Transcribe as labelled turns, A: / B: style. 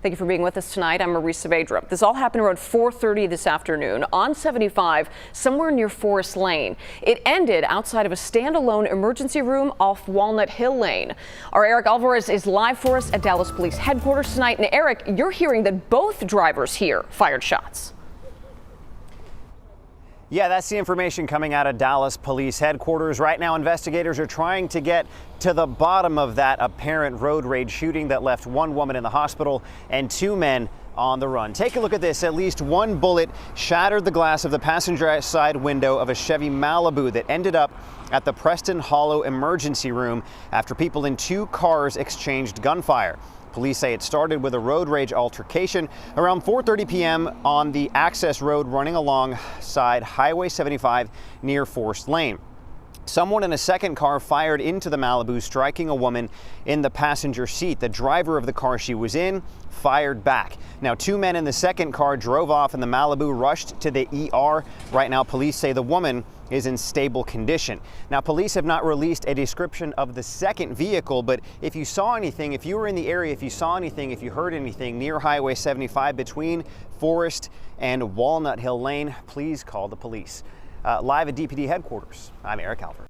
A: Thank you for being with us tonight. I'm Marie Saavedra. This all happened around 4:30 this afternoon on 75, somewhere near Forest Lane. It ended outside of a standalone emergency room off Walnut Hill Lane. Our Eric Alvarez is live for us at Dallas Police headquarters tonight. And Eric, you're hearing that both drivers here fired shots.
B: Yeah, that's the information coming out of Dallas Police headquarters. Right now, investigators are trying to get to the bottom of that apparent road rage shooting that left one woman in the hospital and two men on the run. Take a look at this. At least one bullet shattered the glass of the passenger side window of a Chevy Malibu that ended up at the Preston Hollow emergency room after people in two cars exchanged gunfire. Police say it started with a road rage altercation around 4:30 p.m. on the access road running alongside Highway 75 near Forest Lane. Someone in a second car fired into the Malibu, striking a woman in the passenger seat. The driver of the car she was in fired back. Now, two men in the second car drove off and the Malibu rushed to the ER. Right now, police say the woman is in stable condition. Now, police have not released a description of the second vehicle, but if you saw anything, if you were in the area, if you saw anything, if you heard anything near Highway 75 between Forest and Walnut Hill Lane, please call the police. Live at DPD headquarters, I'm Eric Alvarez.